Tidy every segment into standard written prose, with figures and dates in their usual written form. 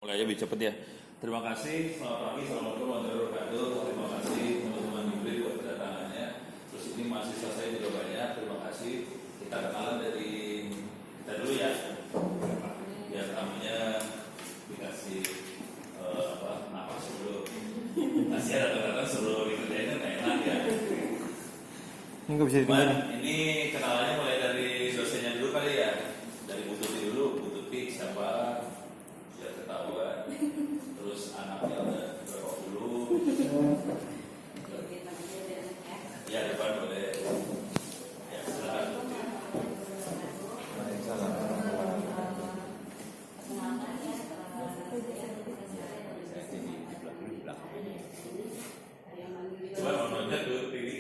Mulai aja lebih cepet ya. Terima kasih, selamat pagi, assalamualaikum warahmatullahi wabarakatuh. Terima kasih teman-teman Yubri buat kedatangannya. Terus ini mahasiswa saya juga banyak, terima kasih. Kita kenalan dari kita dulu ya. Biar tamunya dikasih napas dulu. Kasih ada kata-kata sebelum dikerjain kan enak ya. Ini nggak bisa didengar. Ini kenalannya mulai dari dosennya dulu kali ya. Dari Bu Tuti dulu, Bu Tuti siapa? Biar ketahuan. Terus anaknya udah berapa dulu? Ya depan boleh. Ya silakan. Coba nontonnya dulu ini.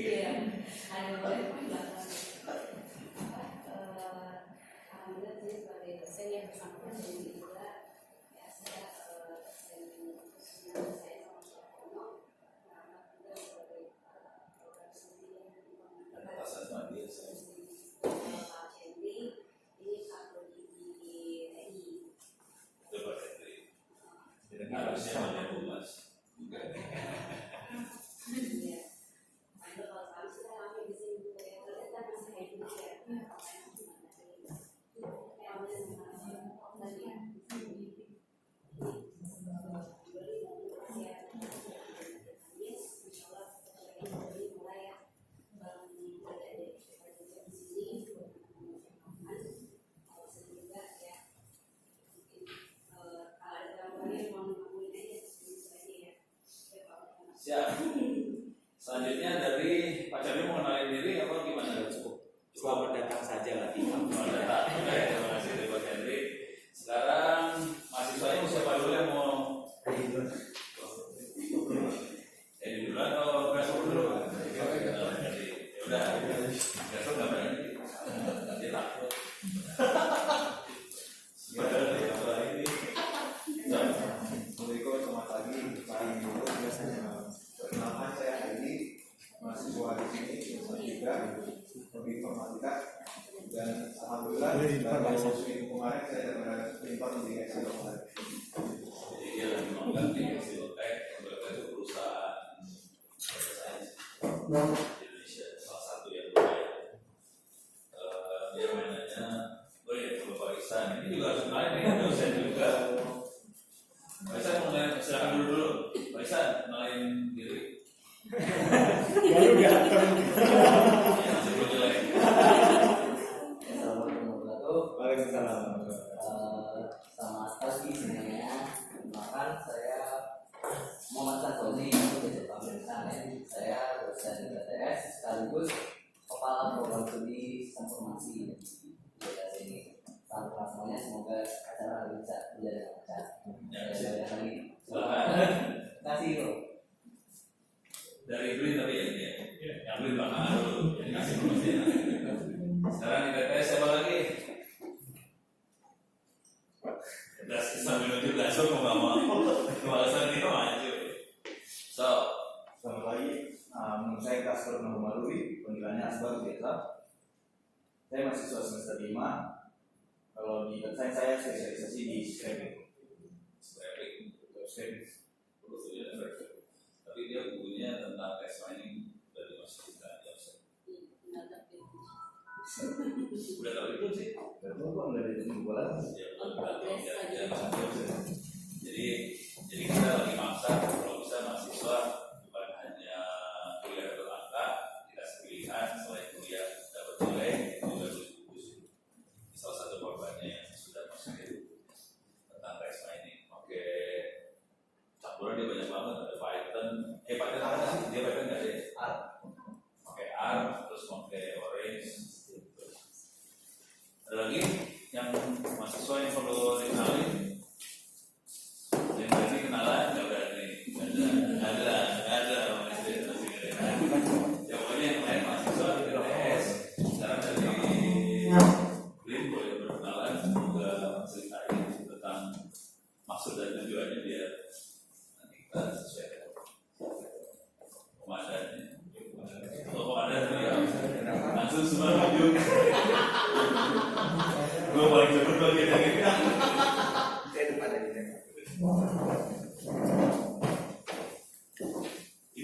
Harusnya banyak bulas. Siap. Selanjutnya dari Pak Cabi mau kenalin diri apa gimana? Selamat datang saja lagi. Selamat datang. Oke, terima kasih dari Pak Cabi. Sekarang mahasiswanya siapa dulu yang mau? Duluan atau besok dulu? Jadi ya udah. Besok nggak berani. Nanti takut. Assalamualaikum, selamat pagi. Perkenalkan saya Adi, mahasiswa di sini, juga lebih informatika dan alhamdulillah pada musim kemarin saya dapat limpah di Excelotech. Jadi dia lagi magang di Excelotech, itu perusahaan di Indonesia salah satu yang lumayan. Dia mainannya, Bapak Ihsan. Ini juga harus kenalin nih, dosen juga. Pak Ihsan mau silakan dulu. Pak Ihsan kenalin diri. Baru datang. Masih belum jelek. Assalamualaikum warahmatullahi Waalaikumsalam. Selamat pagi semuanya. Perkenalkan saya Muhammad Santoni, aku dari Pemerintahan. Saya dosen BTS sekaligus kepala program studi informasi dari sini. Salam kenal semuanya, semoga acara bisa berjalan lancar. Saya lagi. Silakan. Terima kasih bro. Dari Blin tapi ya ini ya. Yang Blin belakangan dulu. Jadi kasih promosinya. Sekarang di BTS siapa lagi? Udah sambil nunjuk langsung mau nggak mau. Kemalasan dia maju. So, Selamat pagi. Menurut saya Kasper Nahumaruri, panggilannya Asbar biasa. Saya mahasiswa semester 5. Kalau di website saya spesialisasi di scraping. tapi dia bukunya tentang test mining dari masih kita udah tahu itu sih. Betul kok, nggak ada itu bola. Jadi kita lagi maksa kalau bisa mahasiswa bukan hanya kuliah berangka, dikasih pilihan selain kuliah dapat nilai juga tulis buku. Salah satu korbannya yang sudah masuk tentang test mining. Oke, campuran dia banyak banget, ada Python. Python apa sih? Dia Python nggak ada? R. Pakai R, terus pakai Orange. Ada lagi yang mahasiswa yang perlu dikenalin? Yang berani kenalan? Nggak berani. Ada. Ya pokoknya yang lain mahasiswa di BTS. Sekarang dari Blin boleh berkenalan, semoga ceritain tentang maksud dan tujuannya biar nanti kita sesuai komandannya. Komandan ya langsung semua maju. Gue paling cepet banget gitu. Saya depan aja. Ini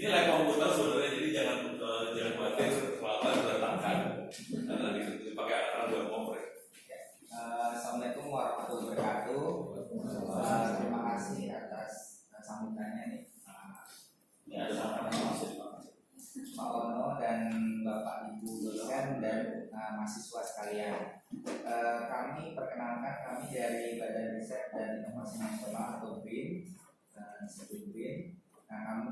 lab komputer sebenarnya, jadi jangan khawatir kelapa berantakan karena dipakai alat buat ngoprek. Assalamualaikum warahmatullahi wabarakatuh. Terima kasih atas sambutannya nih, Ini ada sama-sama Pak Ono dan Bapak Ibu dosen dan mahasiswa sekalian. Kami perkenalkan, kami dari Badan Riset dan Inovasi Nasional atau BRIN, disebut BRIN. Nah,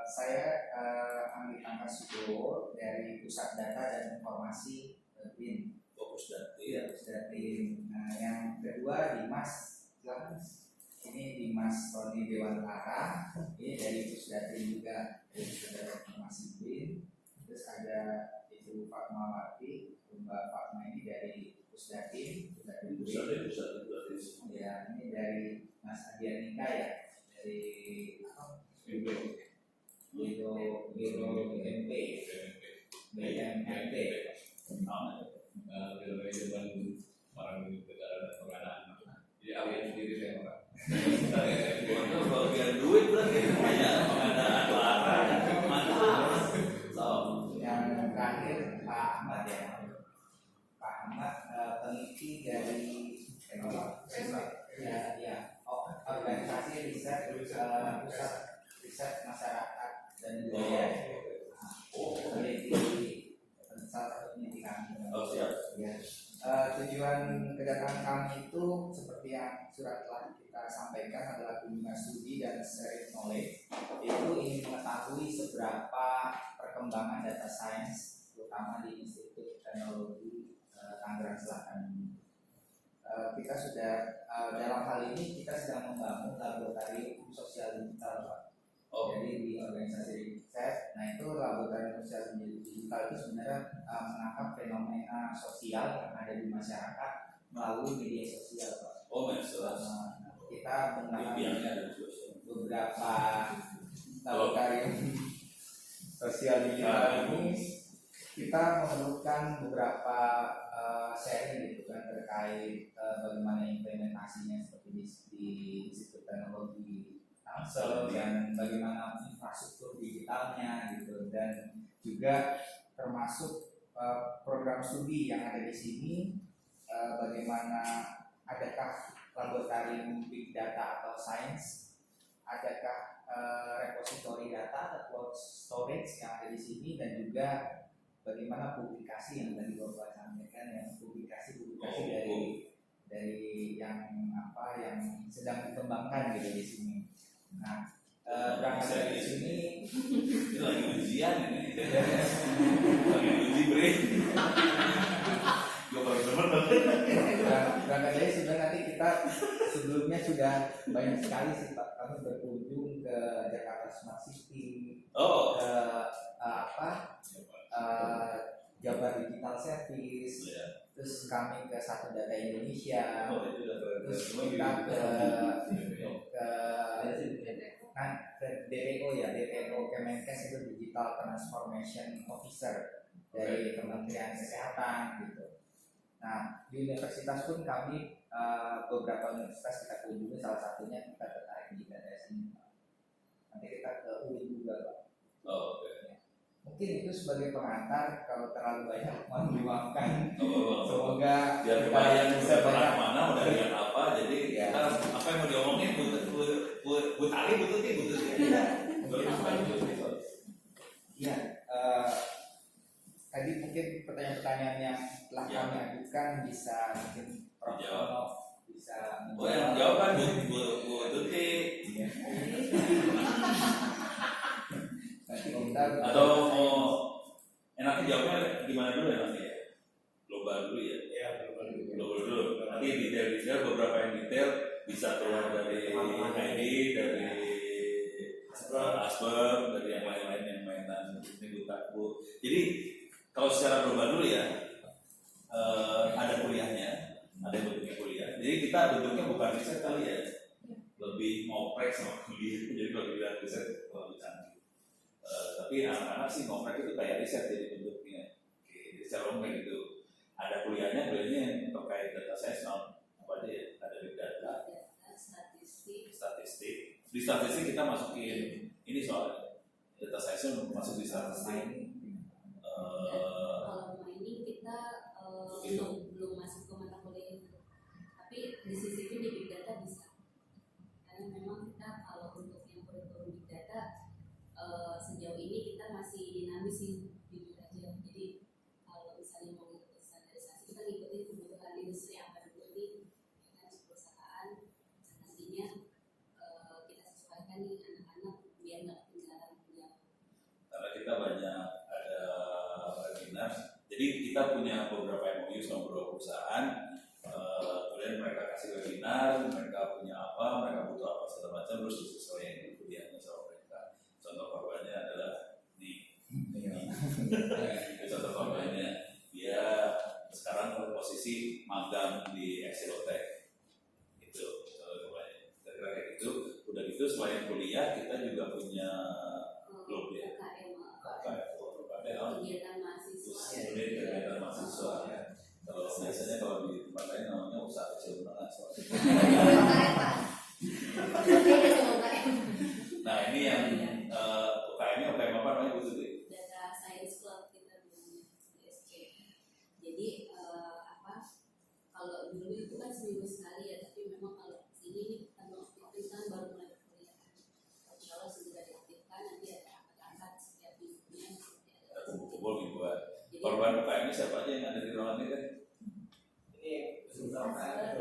saya Andi Angka Subowo dari Pusat Data dan Informasi BRIN. fokus dan Iya, dari yang kedua Dimas, silakan. Ini Dimas Tony Dewantara, ini dari Pusdatin juga, dari Pusat Informasi BRIN. Terus ada Ibu Fatmawati, Mbak Fatma ini dari Pusdatin BRIN. Ya, ini dari Mas Adian Nika ya, dari Biro BMP. kalau dia duit berarti banyak pengadaan barang mantap. Yang terakhir Pak Ahmad ya, Pak Ahmad peneliti dari organisasi riset pusat riset masyarakat dan budaya. Peneliti salah satu peneliti kami. Siap. Ya. Tujuan kedatangan kami itu seperti yang surat telah kita sampaikan adalah kunjungan studi dan sharing knowledge. Itu ingin mengetahui seberapa perkembangan data science terutama di Institut Teknologi Tangerang Selatan ini. Kita sudah dalam hal ini kita sedang membangun laboratorium sosial digital, Pak. Jadi di organisasi riset, nah itu laboratorium sosial digital itu sebenarnya menangkap fenomena sosial yang ada di masyarakat melalui media sosial, Pak. Kita menggunakan beberapa laboratorium sosial digital ini, kita memerlukan beberapa sharing gitu kan terkait bagaimana implementasinya seperti di Institut Teknologi Tangsel dan bagaimana infrastruktur digitalnya gitu, dan juga termasuk program studi yang ada di sini, bagaimana adakah laboratorium big data atau science, adakah repository data atau storage yang ada di sini, dan juga bagaimana publikasi yang tadi Bapak sampaikan, yang publikasi dari yang sedang dikembangkan gitu di sini. Nah, berangkat dari sini Ini lagi ujian ini. Lagi uji bre. Gue baru demen banget. berangkat dari sebenarnya nanti kita sebelumnya sudah banyak sekali sih Pak, kami berkunjung ke Jakarta Smart City, ke Jabar Digital Service, terus kami ke Satu Data Indonesia, terus kita ke DTO ya, DTO Kemenkes itu Digital Transformation Officer dari Kementerian Kesehatan gitu. Nah, di universitas pun kami beberapa universitas kita kunjungi, salah satunya kita tertarik di ITS ini. Nanti kita ke UIN juga, Pak. Mungkin itu sebagai pengantar, kalau terlalu banyak mohon dimaafkan. Semoga biar kita kebayang bisa bisa banyak mana udah lihat apa, jadi kita apa yang mau diomongin buat Ali bututnya Iya, tadi mungkin pertanyaan-pertanyaan yang telah kami ajukan bisa mungkin Prof. Ono bisa yang jawab kan Bu Tuti. Nanti kita Atau mau enaknya jawabnya gimana dulu ya nanti ya? Global dulu ya? Ya, Global dulu. Nanti detail beberapa yang detail bisa keluar dari ID, dari Asper, dari yang lain-lain yang mainan ini Bu. Jadi kalau secara global dulu ya, ada kuliahnya, ada yang bentuknya kuliah. Jadi kita bentuknya bukan riset kali ya, lebih ngoprek sama kuliah. Jadi kalau dibilang riset terlalu canggih. Tapi anak-anak sih ngoprek itu kayak riset jadi bentuknya. Jadi secara umum kayak gitu. Ada kuliahnya yang terkait data science, apa aja ya? Ada big data, statistik, Di statistik kita masukin ini soalnya data science masuk di statistik. Kalau mining kita belum masuk ke mata kuliah itu, tapi di sisi itu di big data bisa, karena memang kita kalau untuk yang kurikulum big data sejauh ini kita masih dinamis sih, jujur aja. Jadi kalau misalnya mau ngikutin standarisasi, kita ngikutin kebutuhan industri apa dulu nih, kan perusahaan nantinya kita sesuaikan nih anak-anak biar nggak ketinggalan jauh. Karena kita banyak ada webinar, jadi kita punya beberapa MOU sama beberapa perusahaan, kemudian mereka kasih webinar, mereka punya apa, mereka butuh apa segala macam, terus disesuaikan kuliahnya sama mereka. Contoh korbannya adalah contoh korbannya dia sekarang posisi magang di Excelotech itu korbannya. Kira-kira kayak gitu. Udah gitu selain kuliah kita juga punya blog ya. Kegiatan mahasiswa. Kegiatan mahasiswa. Kalau biasanya kalau di tempat lain namanya usaha kecil menengah soalnya. Nah ini yang UKM-nya UKM apa namanya Bu Tuti? Data Science Club kita namanya DSC. Jadi kalau dulu itu kan seminggu sekali ya, tapi memang kalau sini nih kan baru mulai berkuliah. Kalau sudah diaktifkan nanti ada angkat-angkat setiap minggunya. Kumpul mingguan. Korban UKM-nya siapa aja yang ada di ruangan ini kan? Ini Zulfa ya.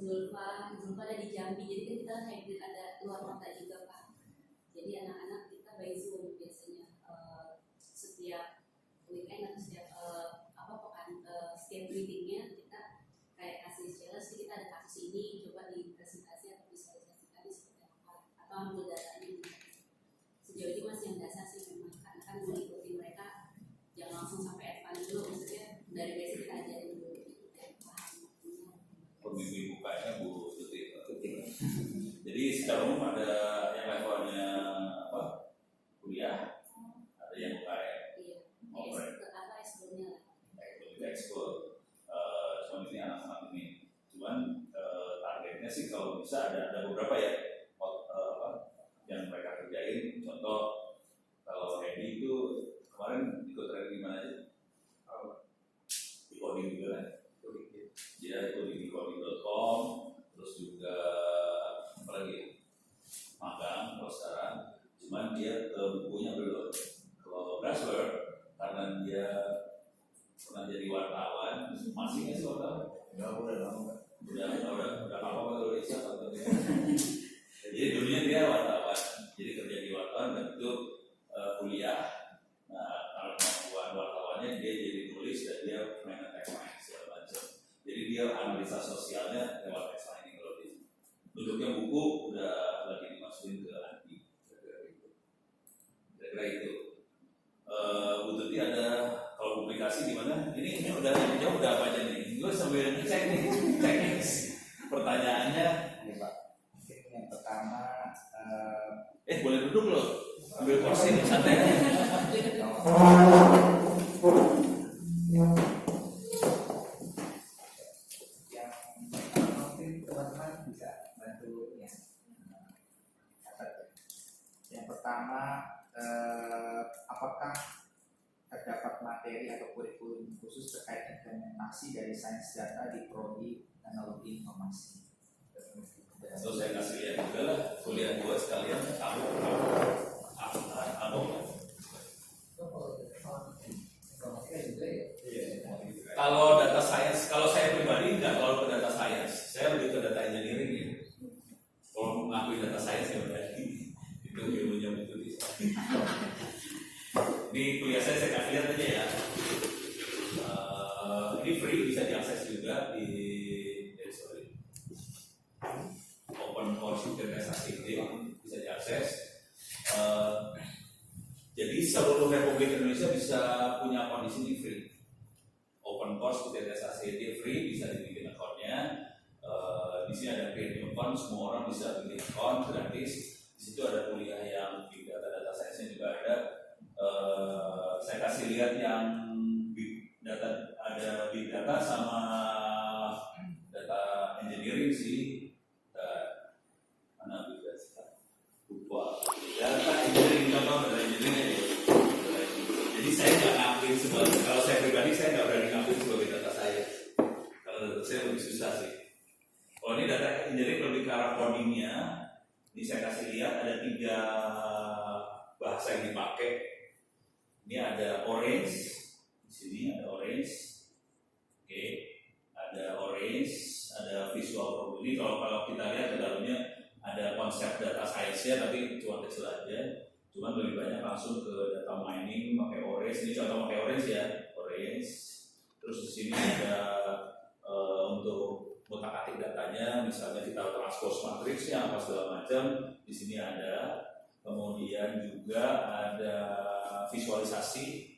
Zulfa ada di Jambi, jadi kan kita hybrid, ada luar kota juga Pak. Jadi anak-anak kita by Zoom biasanya setiap weekend atau setiap setiap meetingnya kita kayak kasih challenge, kita ada kasus ini, coba dipresentasi atau visualisasikan seperti apa, atau ambil datanya. Sejauh ini masih yang dasar sih memang, karena kan mengikuti mereka jangan langsung sampai advance dulu, maksudnya dari basic kita ajarin dulu dan paham. Pembimbing UKM-nya Bu Tuti. Jadi secara umum ada yang levelnya apa? Kuliah, ada yang UKM. Iya, eksplornya lah. Ekspor. Cuman ini anak-anak ini. Cuman targetnya sih kalau bisa ada beberapa ya yang mereka kerjain. Contoh kalau Edi itu kemarin ikut training di mana aja? Di coding juga kan? Dia ikut di coding.com, terus juga apa lagi? Magang kalau sekarang. Cuman dia bukunya belum. Kalau Braswell karena dia pernah jadi wartawan, masih nggak sih wartawan? Udah lama. Udah apa kalau Indonesia atau jadi dulunya dia wartawan, jadi kerja di wartawan dan itu kuliah. Nah kalau kemampuan wartawannya dia jadi tulis dan dia main teks lain segala macam. Jadi dia analisa sosialnya lewat teks lain kalau dia. Bentuknya buku udah lagi dimasukin ke anti. Kira-kira itu. Bu Tuti ada kalau publikasi di mana? Ini udah jauh udah apa aja nih? Gue sambil ngecek nih, pertanyaannya. Ini Pak. Yang pertama Boleh duduk loh, ambil kursi nih santai. yang mungkin teman-teman bisa bantu ya. Yang pertama apakah terdapat materi atau kurikulum khusus terkait implementasi dari sains data di prodi teknologi informasi? Terus saya kasih lihat juga lah, kuliah gue sekalian tahu. Kalau data science, kalau saya pribadi nggak terlalu ke data science, saya lebih ke data engineering ya. Kalau mengakui data science ya berarti itu ilmunya betul bisa. Di kuliah saya kasih lihat aja ya. Ini free, bisa diakses juga di open course organisasi ini bisa diakses. Jadi seluruh Republik Indonesia bisa punya akun di sini free. Open course organisasi ini free, bisa dibikin akunnya. Di sini ada premium account, semua orang bisa bikin account gratis. Di situ ada kuliah yang big data science juga ada. Saya kasih lihat yang big data, ada big data sama data engineering. engineering sih. Mana bisa lupa. Data engineering contoh data engineering ya. Jadi saya nggak ngambil sebagai, kalau saya pribadi saya nggak berani ngambil sebagai data saya. Kalau data saya lebih susah sih. Kalau ini data engineering lebih ke arah codingnya. Ini saya kasih lihat ada 3 bahasa yang dipakai. Ini ada orange, di sini ada orange, oke, ada orange, ada visual problem. Ini kalau kita lihat ke dalamnya ada konsep data science-nya, tapi cuma kecil aja. Cuman lebih banyak langsung ke data mining pakai orange. Ini contoh pakai orange ya, orange. Terus di sini ada untuk utak-atik datanya, misalnya kita transpose matriksnya apa segala macam. Di sini ada. Kemudian juga ada visualisasi,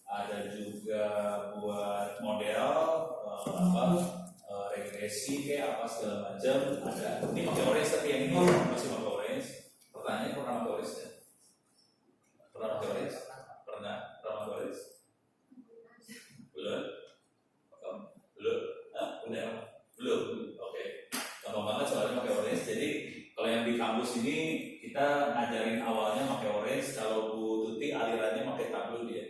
ada juga buat model regresi kayak apa segala macam. Ada. Ini pakai orange tapi yang ini masih pakai orange. Pertanyaannya pernah pakai orange ya? Pernah pakai orange? Pernah pakai orange? Belum? Belum? Udah? Belum? Oke. Gampang banget soalnya pakai orange. Jadi kalau yang di kampus ini kita ngajarin awalnya pakai orange. Kalau Bu Tuti alirannya pakai Tableau dia.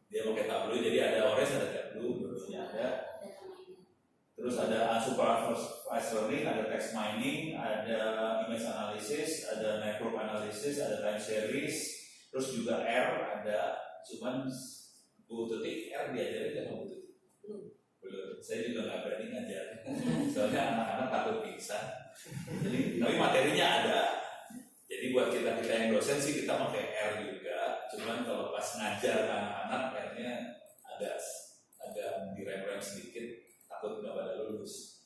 Dia pakai Tableau, jadi ada orange, ada Tableau, dua-duanya ada. Terus ada unsupervised learning, ada text mining, ada image analysis, ada network analysis, ada time series, terus juga R ada. Cuman Bu Tuti R diajarin nggak sama Bu Tuti? Belum. Saya juga nggak berani ngajarin. Soalnya anak-anak takut pingsan. Jadi, tapi materinya ada. Jadi buat kita yang dosen sih kita pakai R juga. Cuman kalau pas ngajar anak-anak R-nya agak direm-rem sedikit, takut nggak pada lulus.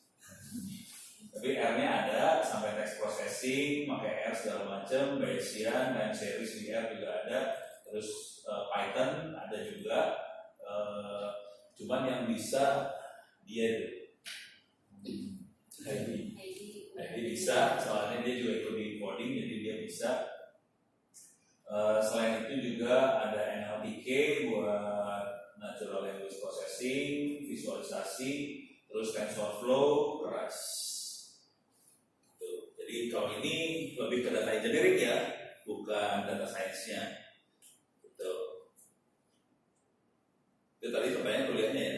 Tapi R-nya ada sampai text processing, pakai R segala macam, Bayesian, time series di R juga ada. Terus Python ada juga. Cuman yang bisa dia ID bisa, soalnya dia juga ikut di coding, jadi dia bisa. Selain itu juga ada NLTK buat natural language processing, visualisasi, terus TensorFlow, keras. Tuh. Jadi kalau ini lebih ke data engineering ya, bukan data science-nya. Itu tadi pertanyaan kuliahnya ya?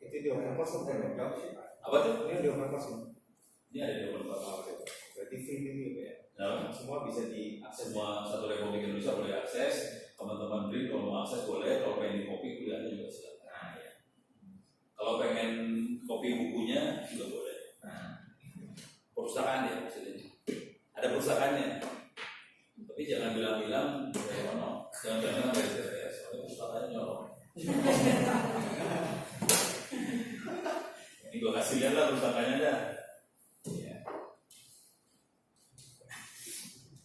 Itu di open course atau enggak sih? Apa tuh? Ini di open course. Ini ada di open course. Berarti free gitu ya? Nah, Semua bisa diakses. semua satu Republik Indonesia boleh akses. Teman-teman BRIN kalau mau akses boleh. Kalau pengen di copy kuliahnya juga silakan. Nah, ya. Kalau pengen copy bukunya juga boleh. Nah, perpustakaan ya maksudnya. Ada perpustakaannya. Tapi jangan bilang-bilang dari mana. Jangan bilang dari CTS. Soalnya perpustakaannya nyolong. Ini gue kasih lihat lah perpustakaannya dah. Ya.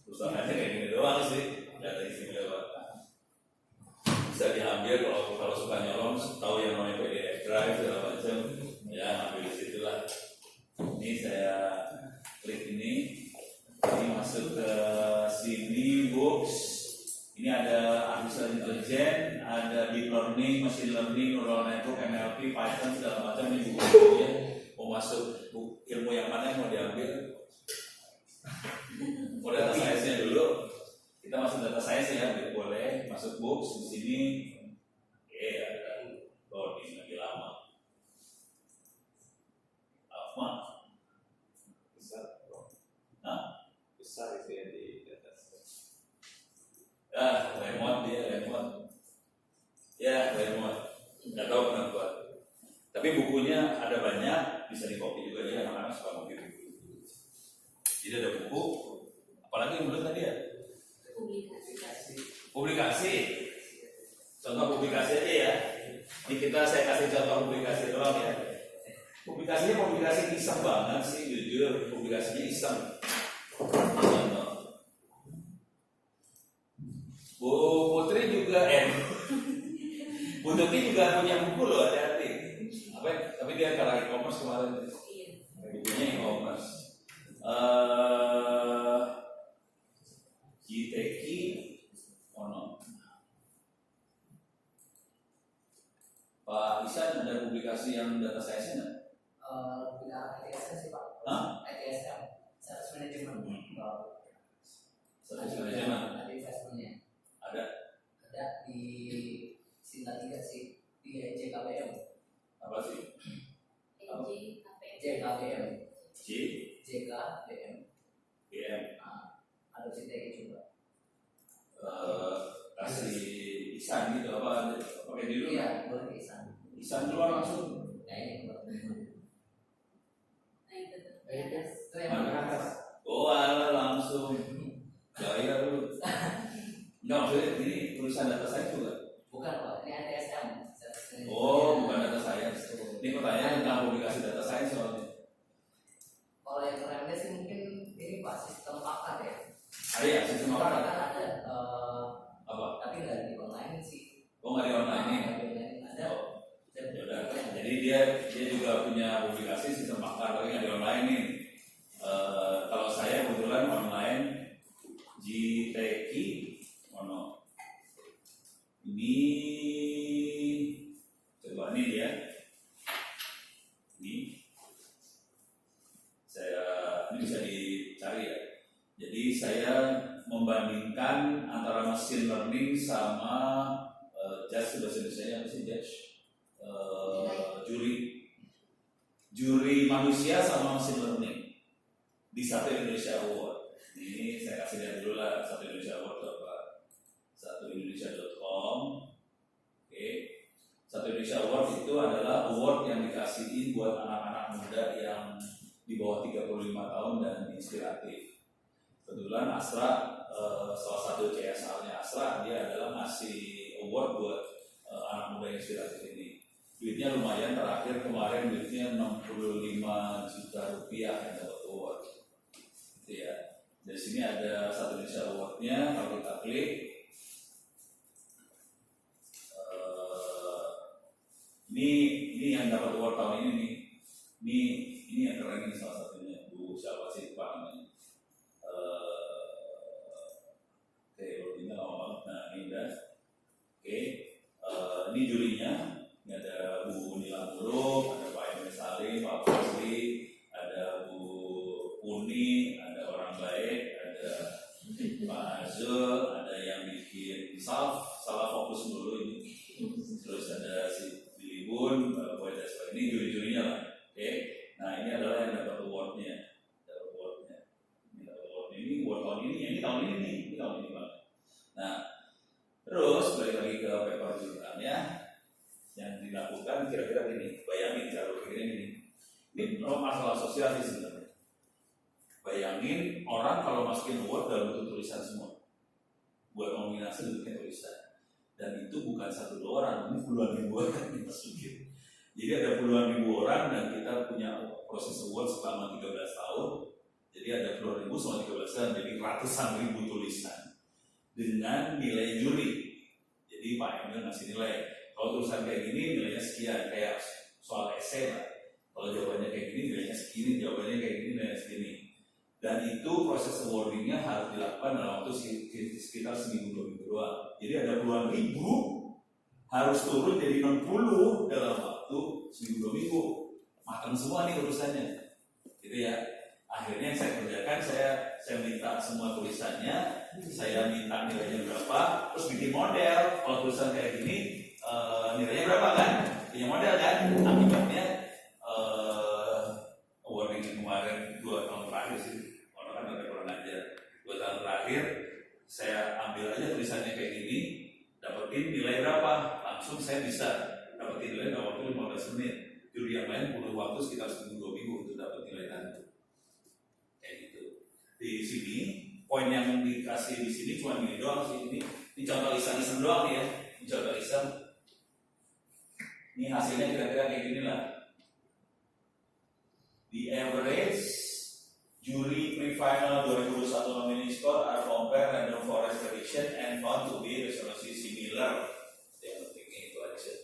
Perpustakaannya kayak gini doang sih, data isi lewat. Bisa diambil kalau suka nyolong, tahu yang namanya PDF drive segala macam, ya ambil di situ lah. Ini saya klik ini masuk ke sini books. Ini ada artificial intelligence, ada deep learning, machine learning, neural network, NLP, Python segala macam. Ini buku-bukunya mau masuk ilmu yang mana yang mau diambil. Mau data science-nya dulu, kita masuk data science ya, boleh masuk books di sini. Ada loading lagi lama. Apa? Besar. Nah, Besar itu ya di data science. remote dia, remote. Ya, remote. Nggak tahu kenapa. Tapi bukunya ada banyak, bisa di copy juga dia, anak-anak suka copy buku. Jadi ada buku, apalagi yang belum tadi ya? Publikasi. Contoh publikasi aja ya. Ini saya kasih contoh publikasi doang ya. Publikasinya publikasi iseng banget sih, jujur. Publikasinya iseng. Contoh. Bu Putri juga, Bu Tuti juga punya buku loh, hati-hati. Tapi dia kalah e-commerce kemarin. Bukunya e-commerce. GTK, Pak Isan ada publikasi yang data science nggak? Lebih ke arah ITSM sih Pak. Hah? ITSM, Service Management. Service management Ada investmentnya. ada. Ada di Sinta 3 sih, di JKBM. Apa sih? JKBM. JKBM. Ada CTI juga. Kasih Isan gitu apa? Pakai dulu. Iya, boleh Isan. Isan keluar langsung. Nah ini boleh. Itu Itu yang Mana mana? atas? Oh, alah langsung. Gaya dulu. Enggak, maksudnya ini tulisan data science juga. Bukan Pak, ini ITSM. Service Management. Oh, bukan data science. Ini pertanyaan tentang publikasi data science soalnya. Kalau yang kerennya sih mungkin ini Pak sistem pakar ya. Ada ya sistem apa? Pakar ada, Apa? tapi nggak di online sih. Oh, nggak di online nih. Nggak di online ada. Oh, ya udah. Jadi dia juga punya publikasi sistem pakar, tapi nggak di online nih. Kalau saya kebetulan online GTK Mono. Ini coba nih dia. Ini saya ini bisa dicari ya. Jadi saya membandingkan antara machine learning sama judge bahasa Indonesia apa sih judge? Juri manusia sama machine learning di Satu Indonesia Award. Ini saya kasih lihat dulu lah Satu Indonesia Award itu apa? Satuindonesia.com. Oke. Satu Indonesia Award itu adalah award yang dikasihin buat anak-anak muda yang di bawah 35 tahun dan inspiratif. Kebetulan Astra, salah satu CSR-nya Astra, dia adalah ngasih award buat anak muda yang inspiratif ini. Duitnya lumayan, terakhir kemarin duitnya 65 juta rupiah yang dapat award. Gitu ya. Dari sini ada Satu Indonesia Award-nya, kalau kita klik, ini yang dapat award tahun ini nih. Ini yang keren ini salah satunya. Bu siapa sih Pak namanya? Oke, ini lama banget. Nah ini udah. Oke, ini jurinya. Ini ada Bu Nila Muruk, ada Pak Emil Salim, Pak Fosli, ada Bu Uni, ada orang baik, ada Pak Azul, ada yang bikin salah fokus dulu ini. Terus ada si Bilibun, Boy Dasar, ini juri-jurinya lah. Oke, nah ini adalah yang dapat awardnya. Dapat awardnya. Ini dapat award ini, award tahun ini tahun ini nih, ini tahun ini banget. Nah, terus balik lagi ke paper jurusannya yang dilakukan kira-kira gini. Bayangin cara berpikirnya gini. Ini masalah sosial sih sebenarnya. Bayangin orang kalau masukin award dalam bentuk tulisan semua. Buat nominasi bentuknya tulisan. Dan itu bukan 1-2 orang, ini puluhan ribu orang yang dimasukin. Jadi ada puluhan ribu orang dan kita punya proses award selama 13 tahun. Jadi ada puluhan ribu selama 13 tahun, jadi ratusan ribu tulisan dengan nilai juri. Jadi Pak Emil ngasih nilai. Kalau tulisan kayak gini nilainya sekian, kayak soal esai lah. Kalau jawabannya kayak gini nilainya segini, jawabannya kayak gini nilainya segini. Dan itu proses awardingnya harus dilakukan dalam waktu sekitar seminggu 2 minggu doang. Jadi ada puluhan ribu harus turun jadi 60 dalam waktu seminggu 2 minggu. Matang semua nih urusannya, gitu ya. Akhirnya yang saya kerjakan, saya minta semua tulisannya, saya minta nilainya berapa, terus bikin model. Kalau tulisan kayak gini nilainya berapa kan? Punya model kan? Akibatnya awarding kemarin 2 tahun terakhir sih. Kan ada kurang ajar 2 tahun terakhir saya ambil aja tulisannya kayak gini, dapetin nilai berapa, langsung saya bisa dapetin nilai dalam waktu 15 menit. Juri yang lain butuh waktu sekitar seminggu 2 minggu untuk dapet nilai tadi. Kayak gitu. Di sini poin yang dikasih di sini cuma gini doang sih. Ini contoh iseng-iseng doang nih ya. Ini contoh iseng. Ini hasilnya kira-kira kayak gini lah. The average Juri pre-final 2021 nominee score are compared random forest prediction and found to be resolusi similar. Yang pentingnya itu aja.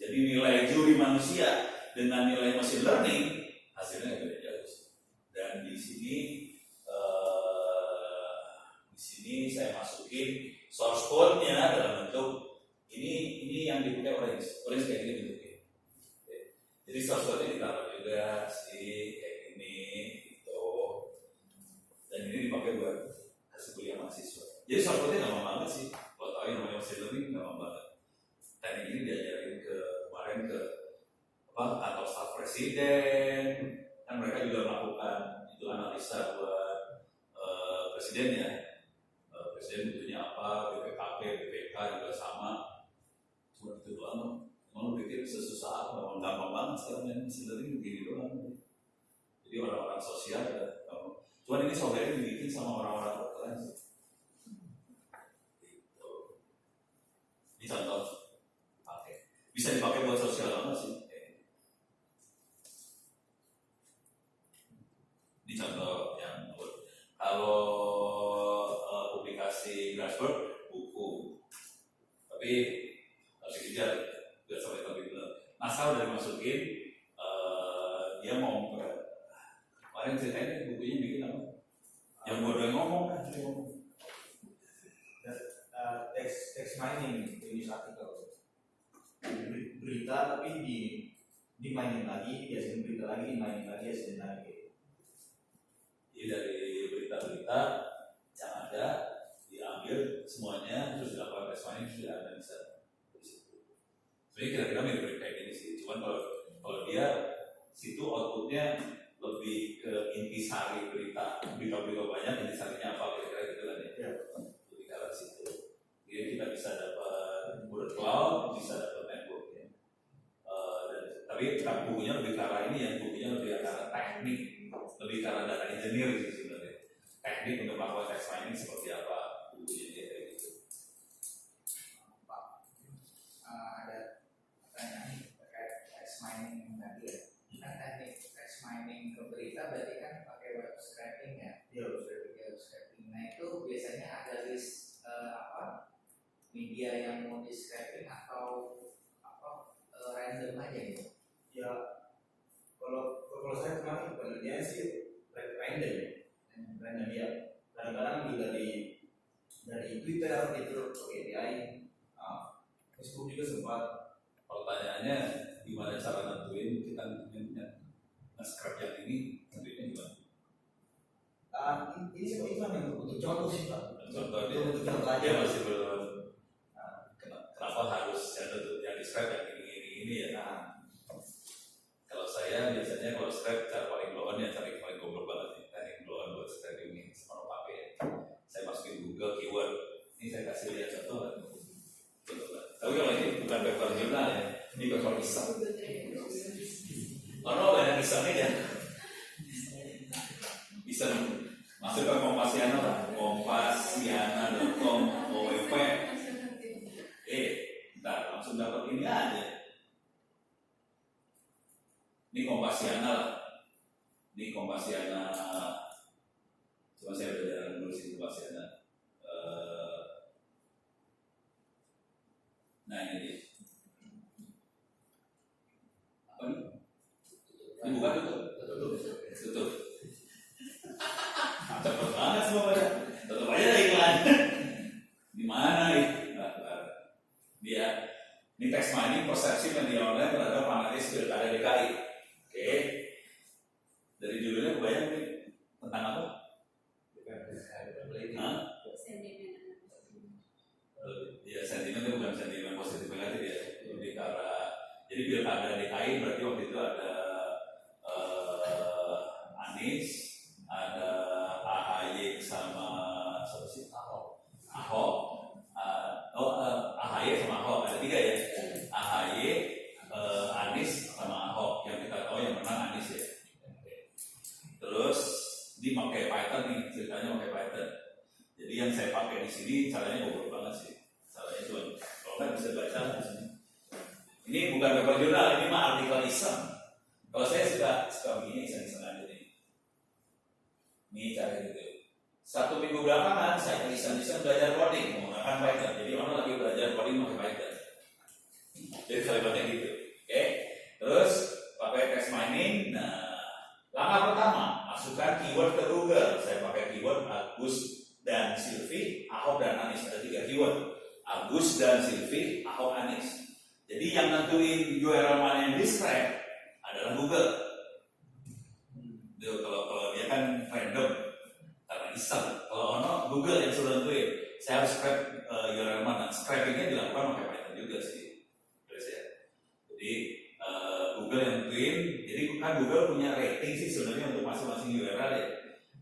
Jadi nilai juri manusia dengan nilai machine learning hasilnya beda jauh. Dan di sini saya masukin source code-nya dalam bentuk ini yang dipakai orange kayak gini bentuknya. Jadi sesuatu ditaruh juga sih kayak gini gitu. Dan ini dipakai buat hasil kuliah mahasiswa. Jadi software gampang banget sih. Kalau tahu yang namanya machine learning gampang banget. Teknik ini diajarin kemarin ke kantor staf presiden. Kan mereka juga melakukan itu analisa buat presiden ya. Presiden butuhnya apa, BPKP, BPK juga sama. Cuma itu doang. Mau pikir sesusah apa, gampang banget sekarang yang machine learning begini doang. Jadi orang-orang sosial ya. Cuman ini software ini dibikin sama orang-orang terkeren sih. Gitu. Ini contoh. Oke. Bisa dipakai buat sosial banget sih. Ini contoh yang kalau publikasi Glassberg buku, tapi harus dikejar biar sampai lebih benar. Naskah udah dimasukin, dia mau kemarin ceritanya bukunya bikin apa? Yang bodoh ngomong kan? Text mining jenis artikel berita tapi dimainin lagi, dihasilin berita lagi, dimainin lagi, hasilin lagi. Jadi dari berita-berita yang ada diambil semuanya terus dilakukan text mining sudah ada bisa di situ. Sebenarnya kira-kira mirip kayak gini sih. Cuman kalau dia situ outputnya lebih ke intisari berita banyak, intisarinya apa kira-kira gitu kan ya. Lebih ke arah situ. Jadi kita bisa dapat word cloud, bisa dapat network ya. Tapi bukunya lebih ke arah ini ya, bukunya lebih ke arah teknik, lebih ke arah data engineer sih sebenarnya. Teknik untuk melakukan text mining seperti apa bukunya dia kayak gitu. Pak, ada pertanyaan terkait text mining tadi ya. Kan teknik text mining ke berita berarti kan pakai web scraping ya? Iya, Web scraping. Nah itu biasanya ada list media yang mau di scraping atau random aja gitu? ya kalau saya kemarin penelitian sih random ya. Kadang-kadang juga dari Twitter itu API, Facebook juga sempat. Pertanyaannya gimana cara nentuin kita nge-scrap yang ini tentunya gimana? Ini sih Pak yang untuk contoh sih Pak. Contohnya Untuk contoh aja. dia masih belum kenapa harus yang di-scrap yang ini ya. Nah, Kalau saya biasanya kalau scrap cara paling blow on ya cara paling goblok banget nih. Teknik blow on buat scraping ini sama pakai ya. Saya masukin Google keyword. Ini saya kasih lihat contoh kan. Tapi kalau ini bukan paper jurnal ya, ini paper iseng. Orang banyak isengnya ya. Iseng masuk ke Kompasiana lah, kompasiana.com OWP. Ntar langsung dapat ini aja. Ini Kompasiana lah. Ini Kompasiana. Cuma saya udah jarang nulisin Kompasiana. Nah ini dia. Apa nih? Ini bukan tutup. Cepet banget semua pada. Tutup aja lah iklan. Di mana ini? Dia. Ini text mining persepsi media online terhadap panelis pilkada DKI. Oke. Dari judulnya kebayang nih tentang apa? Ya sentimen itu bukan sentimen positif negatif ya. Lebih ke arah. Jadi pilkada DKI berarti waktu itu ada Anies, ada AHY sama siapa sih? Ahok. AHY sama Ahok ada 3 ya. AHY, Anies sama Ahok. Yang kita tahu yang menang Anies ya. Terus di pakai Python nih, ceritanya pakai Python. Jadi yang saya pakai di sini caranya goblok banget sih. Caranya cuma kalau nggak bisa baca. Ini bukan paper jurnal, ini mah artikel iseng. Kalau saya suka begini iseng-iseng aja nih. Ini cara gitu. 1 minggu belakangan saya iseng-iseng belajar coding menggunakan Python. Jadi orang lagi belajar coding pakai Python. Jadi kalimatnya gitu. Oke. Terus pakai text mining. Nah, langkah pertama masukkan keyword ke Google. Saya pakai keyword Agus dan Silvi, Ahok dan Anies. Ada 3 keyword. Agus dan Silvi, Ahok, Anies. Jadi yang nentuin URL mana yang di-scrap adalah Google. Kalau dia kan random karena iseng. Kalau Ono Google yang sudah nentuin. Saya harus scrap URL mana. Scrapingnya dilakukan pakai Python juga sih. Terus ya. Jadi Google yang nentuin. Jadi kan Google punya rating sih sebenarnya untuk masing-masing URL ya.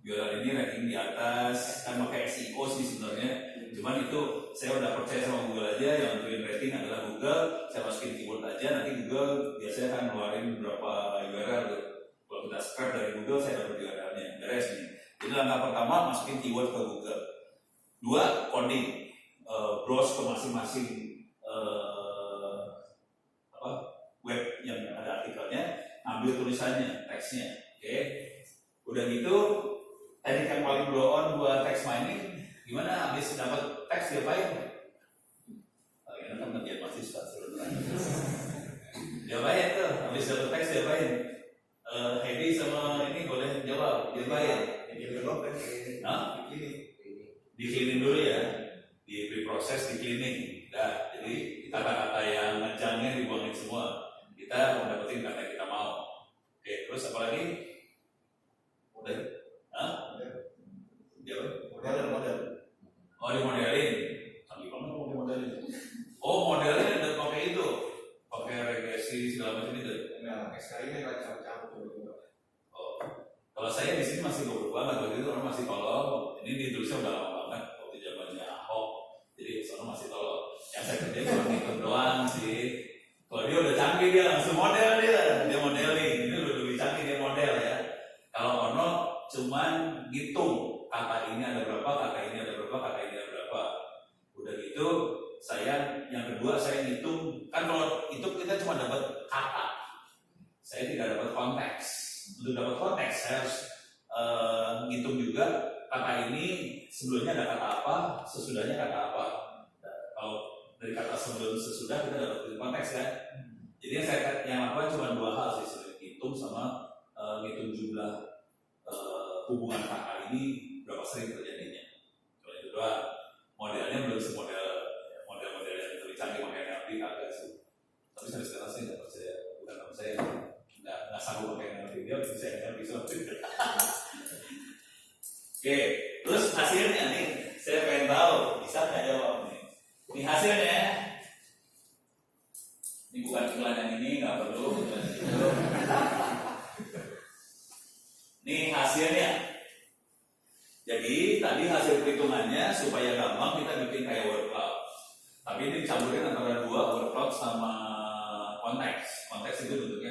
URL ini ranking di atas, kan pakai SEO sih sebenarnya. Cuman itu saya udah percaya sama Google aja, yang nentuin rating adalah Google. Saya masukin keyword aja, nanti Google biasanya akan ngeluarin berapa URL tuh. Kalau kita scrap dari Google, saya dapat URL-nya. Beres nih. Jadi langkah pertama masukin keyword ke Google. 2, coding. Browse ke masing-masing web yang ada artikelnya, ambil tulisannya, teksnya. Oke. Udah gitu, teknik yang paling blow on buat text mining, gimana habis dapat teks diapain? Kalian kan menjadi mahasiswa sebenarnya. Diapain tuh, habis dapat teks diapain? Hedi sama ini boleh jawab, diapain? Nah, di-cleaning dulu ya, di pre-process, di cleaning. Nah, jadi kata-kata yang ngejangnya dibuangin semua. Kita mendapatkan kata yang kita mau. Oke, terus apa lagi? Udah? Hah? Model. Oh, dimodelin. Canggih banget mau dimodelin. Oh, modelnya udah pakai itu, pakai regresi segala macam itu. Nah, sekali ini kan campur-campur. Oh, kalau saya di sini masih goblok banget. Waktu itu orang masih tolol. Ini ditulisnya udah lama banget waktu zamannya Ahok. Jadi soalnya masih tolol. Yang saya kerjain cuma ngikut doang sih. Kalau dia udah canggih dia langsung model dia modeling. Ini udah lebih canggih dia model ya. Kalau Ono cuman ngitung kata ini ada berapa, kata ini ada berapa, kata ini ada berapa. Udah gitu yang kedua saya ngitung, kan kalau itu kita cuma dapat kata, saya tidak dapat konteks. Untuk dapat konteks saya harus ngitung juga kata ini sebelumnya ada kata apa, sesudahnya kata apa. Kalau dari kata sebelum sesudah kita dapat konteks kan. Jadi yang lakukan cuma 2 hal sih, ngitung sama ngitung jumlah hubungan kata ini berapa sering terjadinya. Kalau itu doang. Modelnya belum semodel model-model yang lebih canggih pakai NLP agak sih. Tapi sampai sekarang saya nggak percaya, bukan apa saya nggak sanggup pakai NLP, dia bisa NLP soalnya. Oke, terus hasilnya nih, saya pengen tahu bisa nggak jawab nih. Ini hasilnya. Ini bukan iklan yang ini, nggak perlu. Ini hasilnya. Jadi tadi hasil perhitungannya supaya gampang kita bikin kayak word cloud. Tapi ini dicampurin antara 2 word cloud sama konteks. Konteks itu bentuknya